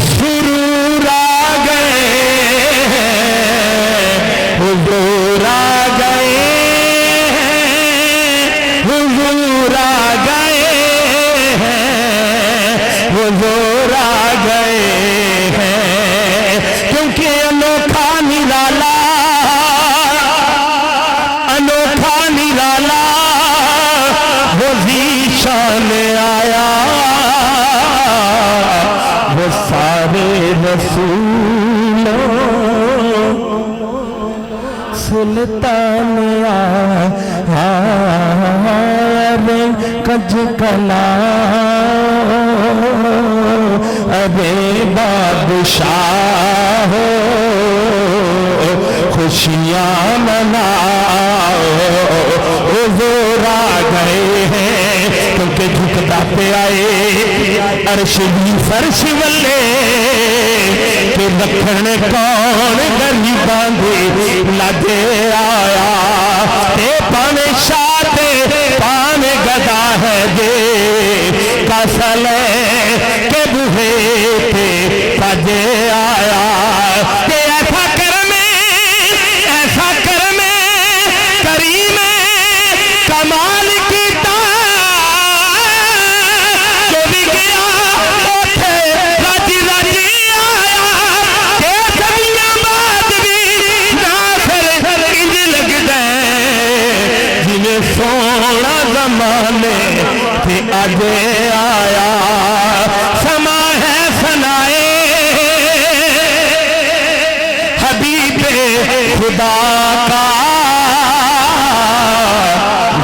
[SPEAKER 7] سرور آ گئے حضور آ گئے حضور آ گئے حضور آ گئے کیونکہ انوکھا نرالا وہ ذیشان آیا وہ سارے رسولوں سلطان ارے کج کلا ارے بادشاہ خوشیاں مناؤ حضور آ گئے ہیں کیونکہ جھکتا پہ آئے عرش بھی فرش والے کہ رکھن کون غریباں دے لگے آیا تے پانے شاہ تے پانے گدا ہے دے کسلے کے بوہے تے سجے آیا تے ایسا کرم کریم کمال کیتا جو بھی گیا اوٹھے رج آیا کہ سبیاں بعد بھی ناصر انج لگ دیں جنہیں سونا زمانے تھے آجے آیا سما ہے سنائے حبیب خدا کا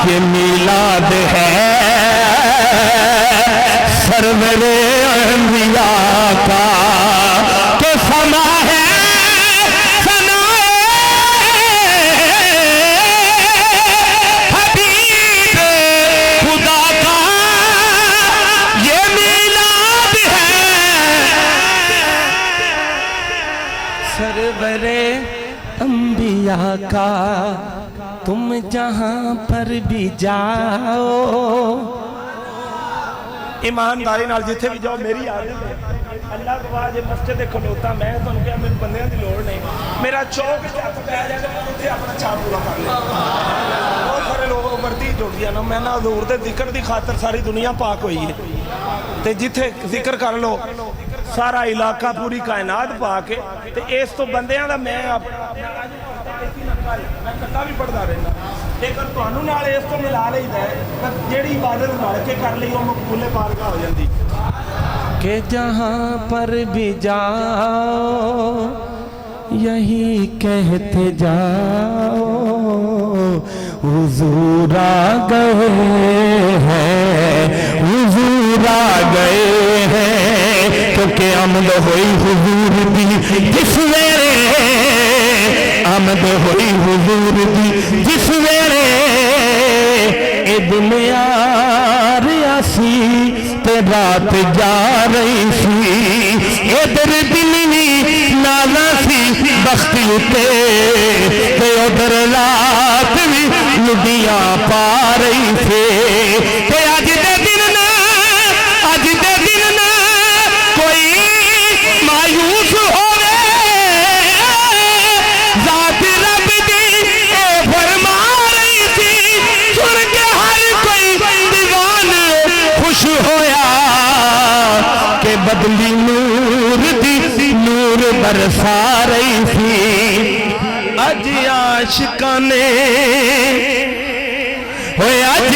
[SPEAKER 7] یہ میلاد ہے سرور انبیاء کا کہ سما ہے سنائے حبیب خدا کا یہ میلاد ہے سرور انبیاء کا تم جہاں پر بھی جاؤ
[SPEAKER 6] ایمانداری نال جتھے بھی جاؤ میری عادت ہے اللہ کو آج مسجد کھلوتا میں تو ان کے میرے بندیاں دی لوڑ نہیں میرا چوک سے آپ پہ آ جائے تو اتنے اپنا چاہ پورا کر لیں بہت سارے لوگ ورتی جڑ گیا نا میں نہ حضور دے ذکر دی خاطر ساری دنیا پاک ہوئی ہے تے جتھے ذکر کر لو سارا علاقہ پوری کائنات پا کے تے اس تو بندیاں دا میں کتا بھی پڑھتا رہنا لیکن تمہوں نال اس تو ملا لئیدا ہے جیڑی عبادت رل کے کر لئی وہ مقبول بارگاہ ہو جاندی
[SPEAKER 7] کہ جہاں پر بھی جاؤ یہی کہتے جاؤ حضور آ گئے ہیں حضور آ گئے ہیں کیونکہ آمد ہوئی حضور دی جس ویلے آمد ہوئی حضور دی جس ویلے اے دنیا ریاسی تے رات جا رہی سی ادھر دن بھی نالا سی بختی تے ادھر رات بھی لڈیاں پا رہی سی تے اج دے دن نا کوئی مایوس ہوئے ذات رب دی اے فرما رہی تھی سن کے ہر کوئی دیوان خوش ہویا کہ بدلی نور دی نور برسا رہی تھی اج عاشقاں نے ہوئے اج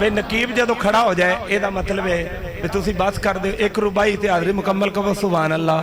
[SPEAKER 6] ਵੇ ਨਕੀਬ ਜਦੋਂ ਖੜਾ ਹੋ ਜਾਏ ਇਹਦਾ ਮਤਲਬ ਹੈ ਵੀ ਤੁਸੀਂ ਬਸ ਕਰ ਦਿਓ, ਇੱਕ ਰੁਬਾਈ ਤੇ ਹਾਜ਼ਰੀ ਮੁਕੰਮਲ ਕਰੋ। ਸੁਭਾਨ ਅੱਲਾਹ।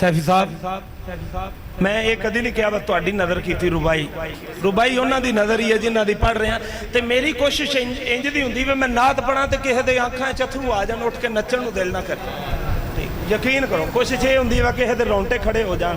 [SPEAKER 6] ਸੈਫੀ ਸਾਹਿਬ ਮੈਂ ਇਹ ਕਦੀ ਨਹੀਂ ਕਿਹਾ, ਬਸ ਤੁਹਾਡੀ ਨਜ਼ਰ ਕੀਤੀ ਰੁਬਾਈ। ਰੁਬਾਈ ਉਹਨਾਂ ਦੀ ਨਜ਼ਰ ਹੀ ਹੈ ਜਿਨ੍ਹਾਂ ਦੀ ਪੜ੍ਹ ਰਿਹਾ। ਤੇ ਮੇਰੀ ਕੋਸ਼ਿਸ਼ ਇੰਜ ਦੀ ਹੁੰਦੀ ਵੀ ਮੈਂ ਨਾਤ ਪੜਾਂ ਤੇ ਕਿਸੇ ਦੇ ਅੱਖਾਂ 'ਚ ਅਥਰੂ ਆ ਜਾਣ, ਉੱਠ ਕੇ ਨੱਚਣ ਨੂੰ ਦਿਲ ਨਾ ਕਰੇ। ਯਕੀਨ ਕਰੋ ਕੋਸ਼ਿਸ਼ ਇਹ ਹੁੰਦੀ ਵਾ ਕਿਸੇ ਦੇ ਰੌਂਟੇ ਖੜੇ ਹੋ ਜਾਣ।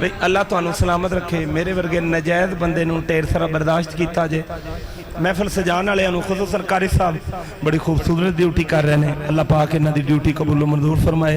[SPEAKER 6] ਬਈ ਅੱਲਾਹ ਤੁਹਾਨੂੰ ਸਲਾਮਤ ਰੱਖੇ। ਮੇਰੇ ਵਰਗੇ ਨਜਾਇਜ਼ ਬੰਦੇ ਨੂੰ ਢੇਰ ਸਾਰਾ ਬਰਦਾਸ਼ਤ ਕੀਤਾ ਜੇ। ਮਹਿਫਲ ਸਜਾਉਣ ਵਾਲਿਆਂ ਨੂੰ ਖੁਦ ਸਰਕਾਰੀ ਸਾਹਿਬ ਬੜੀ ਖੂਬਸੂਰਤ ਡਿਊਟੀ ਕਰ ਰਹੇ ਨੇ। ਅੱਲਾਹ ਪਾਕ ਇਹਨਾਂ ਦੀ ਡਿਊਟੀ ਕਬੂਲ ਮਨਜ਼ੂਰ ਫਰਮਾਏ।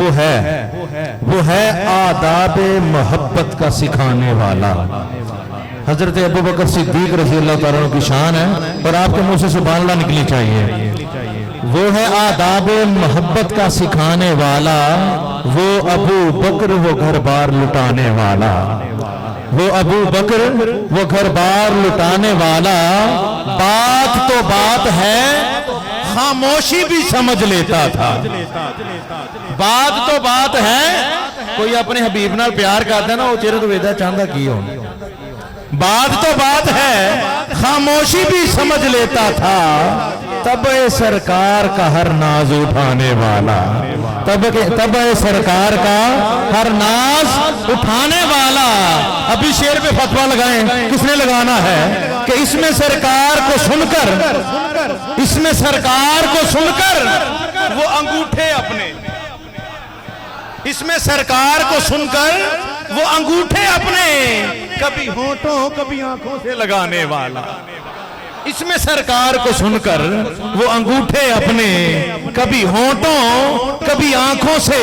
[SPEAKER 3] وہ ہے آداب محبت کا سکھانے والا. حضرت ابو بکر صدیق رضی اللہ تعالیٰ عنہ کی شان ہے اور آپ کے منہ سے سبحان اللہ نکلنی چاہیے. وہ ہے آداب محبت کا سکھانے والا، وہ ابو بکر وہ گھر بار لٹانے والا. وہ ابو بکر وہ گھر بار لٹانے والا. بات تو بات ہے، خاموشی بھی سمجھ لیتا تھا. بات تو بات ہے، کوئی اپنے حبیب نال پیار کرتا نا وہ چہرے تو ویدہ چاہتا کی ہو. بات تو بات ہے، خاموشی بھی سمجھ لیتا تھا. تب سرکار کا ہر ناز اٹھانے والا، تب سرکار کا ہر ناز اٹھانے والا. ابھی شعر پہ فتویٰ لگائیں، کس نے لگانا ہے کہ اس میں سرکار کو سن کر وہ انگوٹھے اپنے، اس میں سرکار کو سن کر وہ انگوٹھے اپنے کبھی ہونٹوں کبھی آنکھوں سے لگانے والا. اس میں سرکار کو سن کر وہ انگوٹھے اپنے کبھی ہونٹوں کبھی آنکھوں سے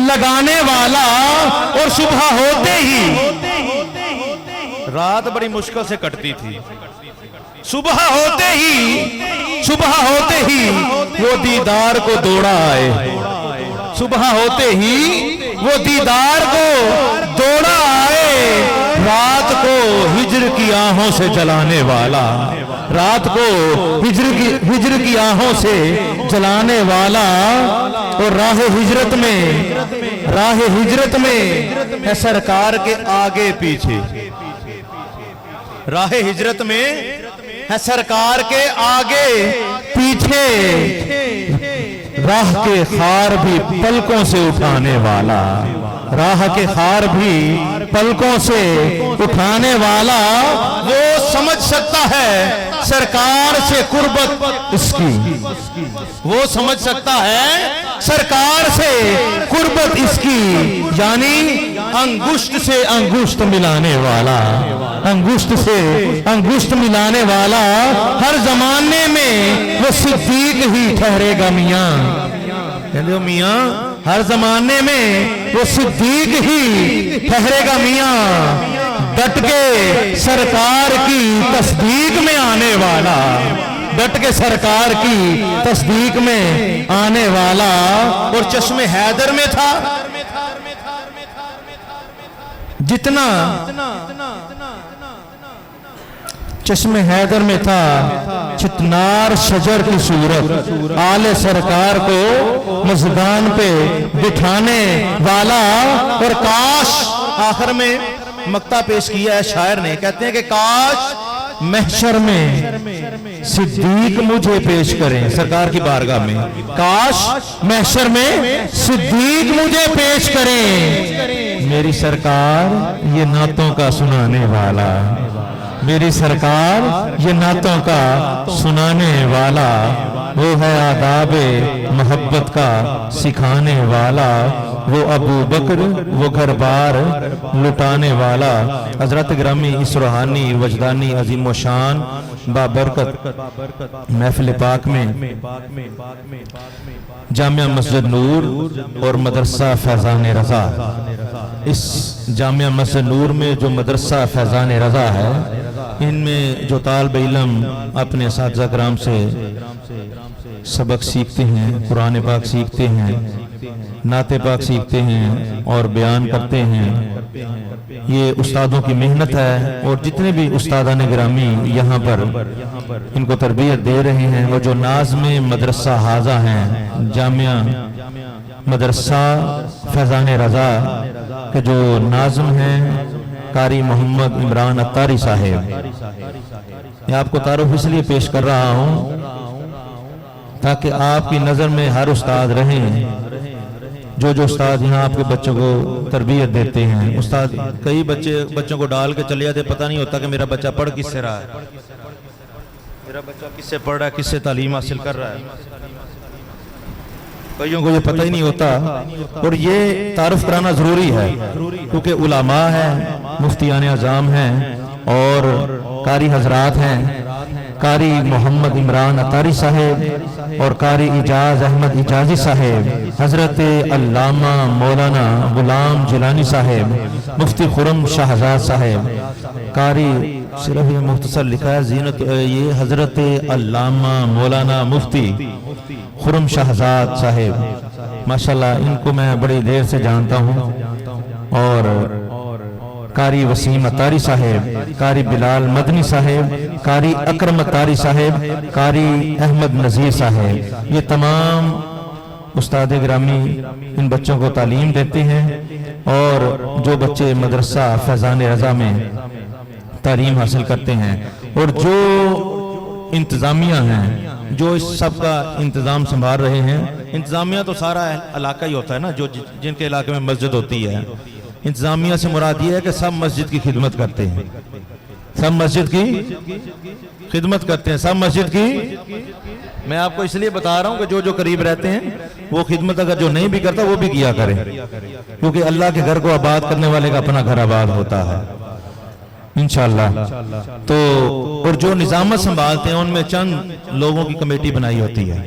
[SPEAKER 3] لگانے والا. اور صبح ہوتے ہی، رات بڑی مشکل سے کٹتی تھی، صبح ہوتے ہی وہ دیدار کو دوڑا آئے. صبح ہوتے ہی وہ دیدار کو دوڑا آئے. رات کو ہجر کی آہوں سے جلانے والا، رات کو ہجر کی آہوں سے جلانے والا. اور راہ ہجرت میں ہے سرکار کے آگے پیچھے، راہ ہجرت میں ہے سرکار کے آگے پیچھے. راہ کے خار بھی پلکوں سے اٹھانے والا، راہ کے خار بھی پلکوں سے اٹھانے والا. وہ سمجھ سکتا ہے سرکار سے قربت اس کی، وہ سمجھ سکتا ہے سرکار سے قربت اس کی. یعنی انگشت سے انگشت ملانے والا، انگشت سے انگشت ملانے والا. ہر زمانے میں وہ صدیق ہی ٹھہرے گا میاں. کہتے ہو میاں ہر زمانے میں وہ صدیق ہی ٹھہرے گا میاں. ڈٹ کے سرکار کی تصدیق میں آنے والا، ڈٹ کے سرکار کی تصدیق میں آنے والا. اور چشم حیدر میں تھا جتنا، چشم حیدر میں تھا چتنار شجر کی صورت. آل سرکار کو مزدان پہ بٹھانے والا. اور کاش، آخر میں مقطع پیش کیا ہے شاعر نے، کہتے ہیں کہ کاش محشر میں صدیق مجھے پیش کریں سرکار کی بارگاہ میں. کاش محشر میں صدیق مجھے پیش کریں. میری سرکار یہ نعتوں کا سنانے والا، میری سرکار یہ نعتوں کا سنانے والا. وہ ہے آداب محبت کا سکھانے والا. وہ ابو بکر وہ گھر بار لٹانے والا. حضرت گرامی اس روحانی وجدانی عظیم و شان بابرکت محفل پاک میں جامعہ مسجد نور اور مدرسہ فیضان رضا، اس جامعہ مسجد نور میں جو مدرسہ فیضان رضا ہے، ان میں جو طالب علم اپنے اساتذہ کرام سے سبق سیکھتے ہیں، قرآن پاک سیکھتے ہیں، نعت پاک سیکھتے ہیں اور بیان کرتے ہیں، یہ استادوں کی محنت ہے. اور جتنے بھی استادان گرامی یہاں پر ان کو تربیت دے رہے ہیں، وہ جو ناظم مدرسہ حاضہ ہیں، جامعہ مدرسہ فیضان رضا کے جو ناظم ہیں قاری محمد عمران اتاری صاحب. میں آپ کو تعارف اس لیے پیش کر رہا ہوں تاکہ آپ کی نظر میں ہر استاد رہیں. جو استاد یہاں آپ کے بچوں کو تربیت دیتے ہیں، استاد کئی بچوں کو ڈال کے چلے جاتے، پتہ نہیں ہوتا کہ میرا بچہ پڑھ کس سے رہا ہے، میرا بچہ کس سے پڑھ رہا ہے، کس سے تعلیم حاصل کر رہا ہے. کئیوں کو یہ پتہ ہی نہیں ہوتا. اور یہ تعارف کرانا ضروری ہے کیونکہ علماء ہیں، مفتیان اعظام ہیں اور قاری حضرات ہیں. قاری محمد عمران اتاری صاحب اور قاری اجاز احمد اجازی صاحب، حضرت علامہ مولانا غلام جیلانی صاحب، مفتی خرم شہزاد صاحب، قاری صرف یہ مختصر لکھا ہے زینت، یہ حضرت علامہ مولانا مفتی خرم شہزاد صاحب، ماشاءاللہ ان کو میں بڑی دیر سے جانتا ہوں، اور قاری وسیم اتاری صاحب، قاری بلال مدنی صاحب، قاری اکرم اتاری صاحب، قاری احمد نذیر صاحب، یہ تمام استاد گرامی ان بچوں کو تعلیم دیتے ہیں، اور جو بچے مدرسہ فیضان رضا میں تعلیم حاصل کرتے ہیں، اور جو انتظامیہ ہیں جو اس سب کا انتظام سنبھال رہے ہیں، انتظامیہ تو سارا علاقہ ہی ہوتا ہے نا، جو جن کے علاقے میں مسجد ہوتی ہے، انتظامیہ سے مراد یہ ہے کہ سب مسجد کی خدمت کرتے ہیں، سب مسجد کی خدمت کرتے ہیں، سب مسجد کی، میں آپ کو اس لیے بتا رہا ہوں کہ جو قریب رہتے ہیں وہ خدمت اگر جو نہیں بھی کرتا وہ بھی کیا کریں، کیونکہ اللہ کے گھر کو آباد کرنے والے کا اپنا گھر آباد ہوتا ہے انشاءاللہ۔ تو اور جو نظامت سنبھالتے ہیں ان میں چند لوگوں کی کمیٹی بنائی ہوتی ہے،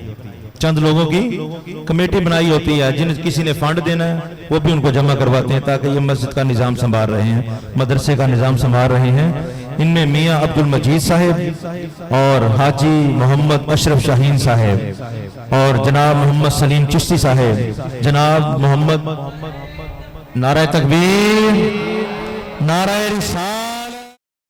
[SPEAKER 3] چند لوگوں کی کمیٹی بنائی ہوتی ہے، جن کسی نے فنڈ دینا ہے وہ بھی ان کو جمع کرواتے ہیں تاکہ یہ مسجد کا نظام سنبھال رہے ہیں، مدرسے کا نظام سنبھال رہے ہیں۔ ان میں میاں عبد المجید صاحب اور حاجی محمد اشرف شاہین صاحب اور جناب محمد سلیم چشتی صاحب، جناب محمد، نعرہ تکبیر، نعرہ رسالت۔